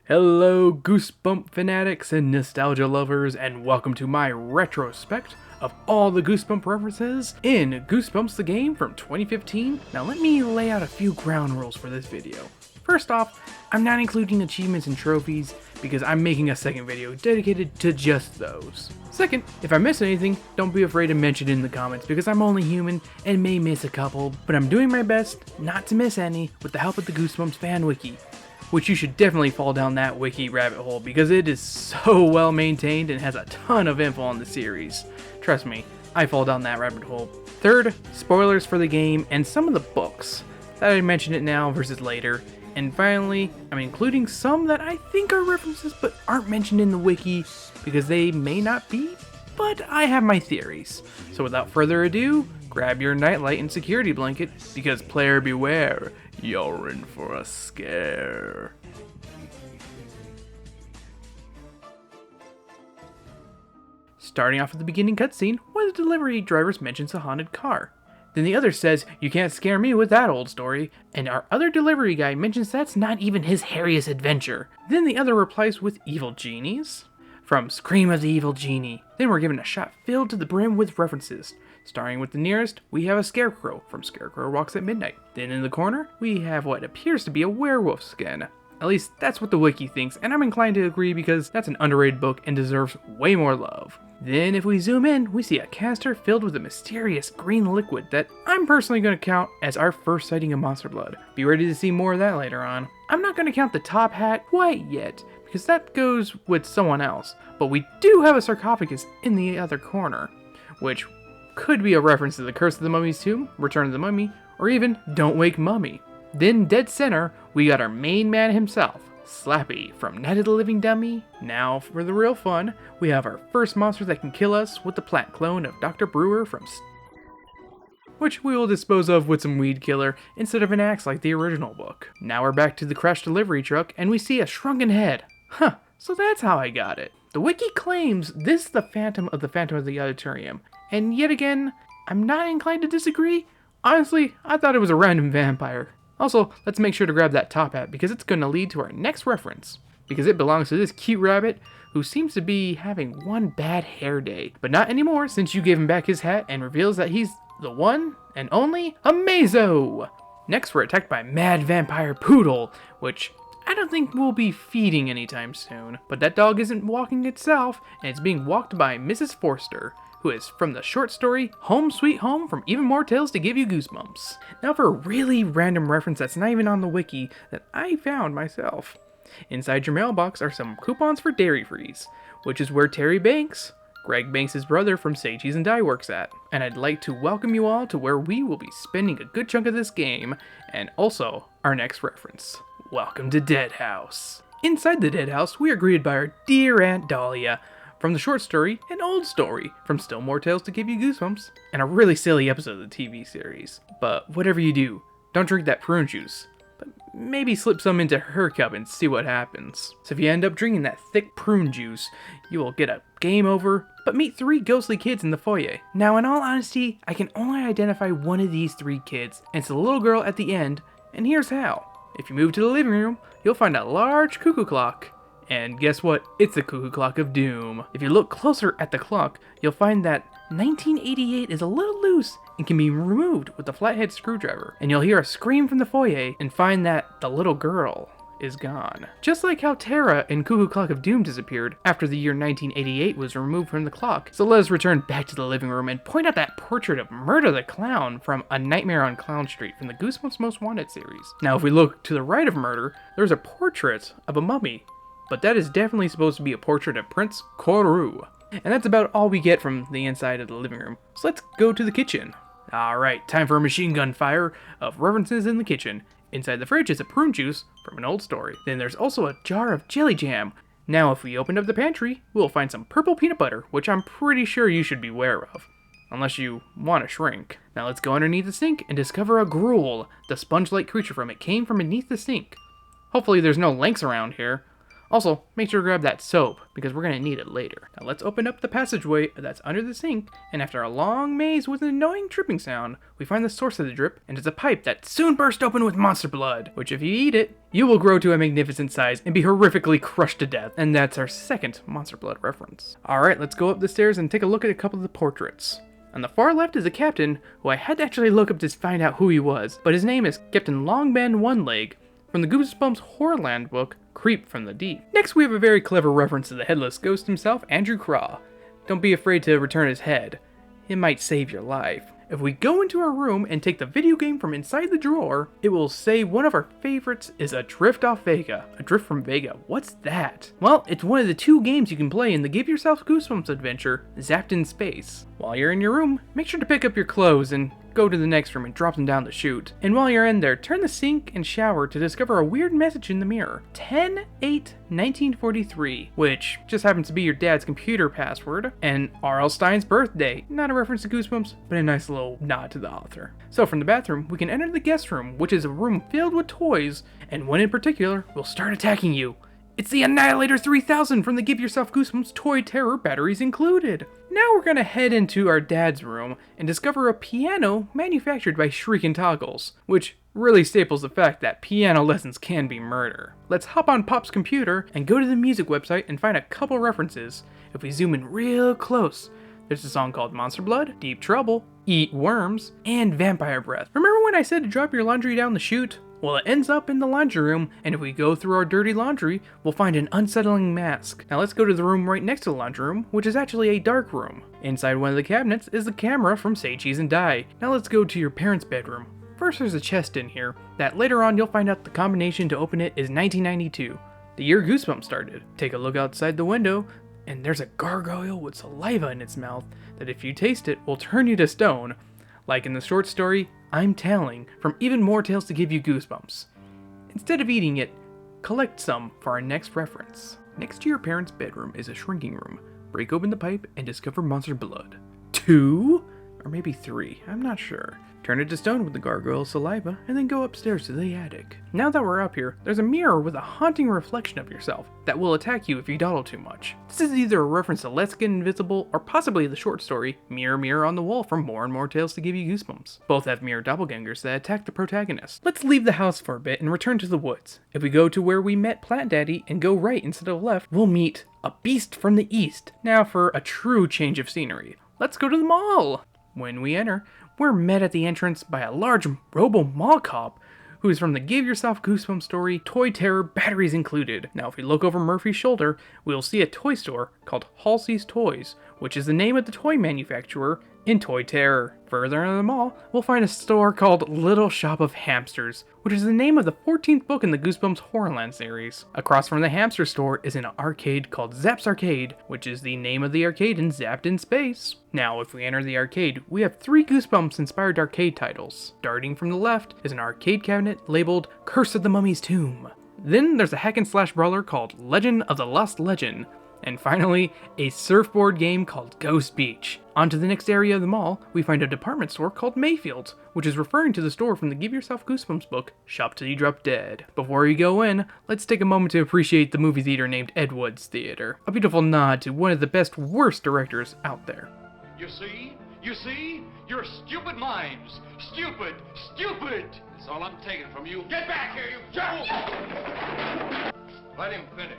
Hello, Goosebump fanatics and nostalgia lovers, and welcome to my retrospect of all the Goosebump references in Goosebumps the game from 2015. Now let me lay out a few ground rules for this video. First off, I'm not including achievements and trophies because I'm making a second video dedicated to just those. Second, if I miss anything, don't be afraid to mention it in the comments because I'm only human and may miss a couple, but I'm doing my best not to miss any with the help of the Goosebumps fan wiki, which you should definitely fall down that wiki rabbit hole because it is so well maintained and has a ton of info on the series. Trust me, I fall down that rabbit hole. Third, spoilers for the game and some of the books. That I mention it now versus later. And finally, I'm including some that I think are references but aren't mentioned in the wiki because they may not be, but I have my theories. So without further ado, grab your nightlight and security blanket because player beware, you're in for a scare. Starting off at the beginning cutscene where the delivery driver mentions a haunted car. Then the other says, "You can't scare me with that old story," and our other delivery guy mentions that's not even his hairiest adventure. Then the other replies with evil genies from Scream of the Evil Genie. Then we're given a shot filled to the brim with references. Starting with the nearest, we have a scarecrow from Scarecrow Walks at Midnight. Then in the corner, we have what appears to be a werewolf skin. At least that's what the wiki thinks, and I'm inclined to agree because that's an underrated book and deserves way more love. Then if we zoom in, we see a canister filled with a mysterious green liquid that I'm personally going to count as our first sighting of monster blood. Be ready to see more of that later on. I'm not going to count the top hat quite yet, because that goes with someone else, but we do have a sarcophagus in the other corner, which could be a reference to the Curse of the Mummy's Tomb, Return of the Mummy, or even Don't Wake Mummy. Then dead center, we got our main man himself, Slappy from Night of the Living Dummy. Now for the real fun, we have our first monster that can kill us with the plant clone of Dr. Brewer from which we will dispose of with some weed killer instead of an axe like the original book. Now we're back to the crashed delivery truck and we see a shrunken head. Huh, so that's how I got it. The wiki claims this is the Phantom of the Auditorium, and yet again, I'm not inclined to disagree. Honestly, I thought it was a random vampire. Also, let's make sure to grab that top hat because it's going to lead to our next reference, because it belongs to this cute rabbit who seems to be having one bad hair day, but not anymore since you gave him back his hat and reveals that he's the one and only Amazo. Next, we're attacked by Mad Vampire Poodle, which I don't think we'll be feeding anytime soon, but that dog isn't walking itself, and it's being walked by Mrs. Forster, who is from the short story Home Sweet Home from Even More Tales to Give You Goosebumps. Now for a really random reference that's not even on the wiki that I found myself. Inside your mailbox are some coupons for Dairy Freeze, which is where Terry Banks, Greg Banks' brother from Say Cheese and Die, works at. And I'd like to welcome you all to where we will be spending a good chunk of this game, and also our next reference. Welcome to Dead House. Inside the Dead House, we are greeted by our dear Aunt Dahlia, from the short story, An Old Story, from Still More Tales to Give You Goosebumps, and a really silly episode of the TV series. But whatever you do, don't drink that prune juice, but maybe slip some into her cup and see what happens. So if you end up drinking that thick prune juice, you will get a game over, but meet 3 ghostly kids in the foyer. Now in all honesty, I can only identify one of these 3 kids, and it's the little girl at the end, and here's how. If you move to the living room, you'll find a large cuckoo clock. And guess what? It's the cuckoo clock of doom. If you look closer at the clock, you'll find that 1988 is a little loose and can be removed with a flathead screwdriver. And you'll hear a scream from the foyer and find that the little girl is gone. Just like how Tara in Cuckoo Clock of Doom disappeared after the year 1988 was removed from the clock. So let us return back to the living room and point out that portrait of Murder the Clown from A Nightmare on Clown Street from the Goosebumps Most Wanted series. Now if we look to the right of Murder, there's a portrait of a mummy, but that is definitely supposed to be a portrait of Prince Koru. And that's about all we get from the inside of the living room. So let's go to the kitchen. Alright, time for a machine gun fire of references in the kitchen. Inside the fridge is a prune juice from An Old Story. Then there's also a jar of jelly jam. Now if we open up the pantry, we'll find some purple peanut butter, which I'm pretty sure you should be aware of. Unless you want to shrink. Now let's go underneath the sink and discover a gruel. The sponge-like creature from it came from beneath the sink. Hopefully there's no lynx around here. Also, make sure to grab that soap, because we're going to need it later. Now let's open up the passageway that's under the sink, and after a long maze with an annoying dripping sound, we find the source of the drip, and it's a pipe that soon bursts open with monster blood, which if you eat it, you will grow to a magnificent size and be horrifically crushed to death. And that's our second monster blood reference. Alright, let's go up the stairs and take a look at a couple of the portraits. On the far left is a captain, who I had to actually look up to find out who he was, but his name is Captain Longman One Leg, from the Goosebumps Horrorland book, Creep from the Deep. Next we have a very clever reference to the headless ghost himself, Andrew Craw. Don't be afraid to return his head. It might save your life. If we go into our room and take the video game from inside the drawer, it will say one of our favorites is Adrift Off Vega. Adrift from Vega, what's that? Well, it's one of the 2 games you can play in the Give Yourself Goosebumps adventure, Zapped in Space. While you're in your room, make sure to pick up your clothes and go to the next room and drop them down the chute. And while you're in there, turn the sink and shower to discover a weird message in the mirror. 10/8/1943, which just happens to be your dad's computer password, and R.L. Stine's birthday. Not a reference to Goosebumps, but a nice little nod to the author. So from the bathroom, we can enter the guest room, which is a room filled with toys, and one in particular will start attacking you. It's the Annihilator 3000 from the Give Yourself Goosebumps Toy Terror, batteries included. Now we're gonna head into our dad's room and discover a piano manufactured by Shrieking Toggles, which really staples the fact that piano lessons can be murder. Let's hop on Pop's computer and go to the music website and find a couple references. If we zoom in real close, there's a song called Monster Blood, Deep Trouble, Eat Worms, and Vampire Breath. Remember when I said to drop your laundry down the chute? Well, it ends up in the laundry room, and if we go through our dirty laundry, we'll find an unsettling mask. Now let's go to the room right next to the laundry room, which is actually a dark room. Inside one of the cabinets is the camera from Say Cheese and Die. Now let's go to your parents' bedroom. First there's a chest in here, that later on you'll find out the combination to open it is 1992, the year Goosebumps started. Take a look outside the window, and there's a gargoyle with saliva in its mouth that if you taste it will turn you to stone. Like in the short story, I'm Telling, from Even More Tales to Give You Goosebumps. Instead of eating it, collect some for our next reference. Next to your parents' bedroom is a shrinking room. Break open the pipe and discover monster blood. 2? Or maybe 3, I'm not sure. Turn it to stone with the gargoyle's saliva, and then go upstairs to the attic. Now that we're up here, there's a mirror with a haunting reflection of yourself that will attack you if you dawdle too much. This is either a reference to Let's Get Invisible, or possibly the short story, Mirror Mirror on the Wall from More and More Tales to Give You Goosebumps. Both have mirror doppelgangers that attack the protagonist. Let's leave the house for a bit and return to the woods. If we go to where we met Plant Daddy and go right instead of left, we'll meet a beast from the east. Now for a true change of scenery. Let's go to the mall! When we enter, we're met at the entrance by a large robo-mall cop who is from the Give Yourself Goosebumps story, Toy Terror, batteries included. Now if we look over Murphy's shoulder, we'll see a toy store called Halsey's Toys, which is the name of the toy manufacturer in Toy Terror. Further in the mall, we'll find a store called Little Shop of Hamsters, which is the name of the 14th book in the Goosebumps Horrorland series. Across from the hamster store is an arcade called Zapp's Arcade, which is the name of the arcade in Zapped in Space. Now, if we enter the arcade, we have 3 Goosebumps-inspired arcade titles. Starting from the left is an arcade cabinet labeled Curse of the Mummy's Tomb. Then there's a hack and slash brawler called Legend of the Lost Legend. And finally, a surfboard game called Ghost Beach. On to the next area of the mall, we find a department store called Mayfield's, which is referring to the store from the Give Yourself Goosebumps book, Shop Till You Drop Dead. Before you go in, let's take a moment to appreciate the movie theater named Ed Wood's Theater, a beautiful nod to one of the best worst directors out there. You see? Your stupid minds. Stupid! That's all I'm taking from you. Get back here, you fool! Let him finish.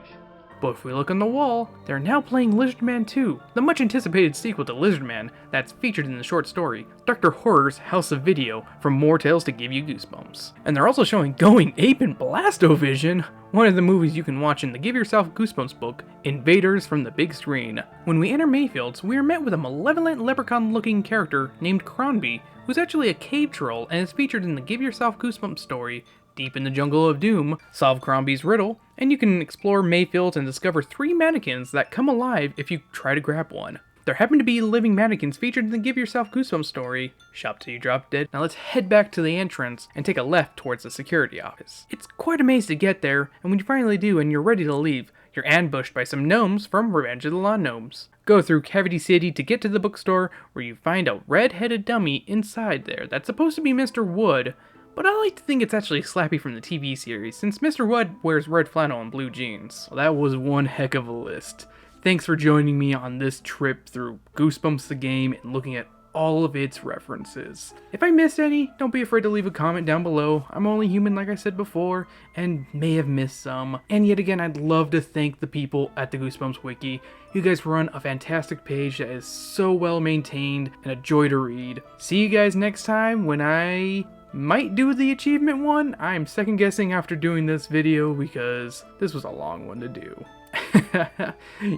But if we look on the wall, they're now playing Lizard Man 2, the much anticipated sequel to Lizard Man that's featured in the short story, Dr. Horror's House of Video, from More Tales to Give You Goosebumps. And they're also showing Going Ape in Blastovision, one of the movies you can watch in the Give Yourself Goosebumps book, Invaders from the Big Screen. When we enter Mayfield's, we are met with a malevolent leprechaun-looking character named Cronby, who's actually a cave troll and is featured in the Give Yourself Goosebumps story, Deep in the Jungle of Doom, solve Crombie's riddle, and you can explore Mayfield and discover 3 mannequins that come alive if you try to grab one. There happen to be living mannequins featured in the Give Yourself Goosebumps story, Shop Till You Drop Dead. Now let's head back to the entrance and take a left towards the security office. It's quite a maze to get there, and when you finally do and you're ready to leave, you're ambushed by some gnomes from Revenge of the Lawn Gnomes. Go through Cavity City to get to the bookstore, where you find a red-headed dummy inside there that's supposed to be Mr. Wood, but I like to think it's actually Slappy from the TV series, since Mr. Wood wears red flannel and blue jeans. So that was one heck of a list. Thanks for joining me on this trip through Goosebumps the game and looking at all of its references. If I missed any, don't be afraid to leave a comment down below. I'm only human like I said before, and may have missed some. And yet again, I'd love to thank the people at the Goosebumps Wiki. You guys run a fantastic page that is so well maintained and a joy to read. See you guys next time when I might do the achievement one. I'm second guessing after doing this video because this was a long one to do.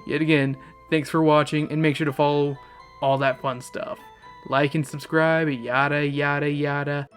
Yet again, thanks for watching, and make sure to follow all that fun stuff. Like and subscribe, yada yada yada.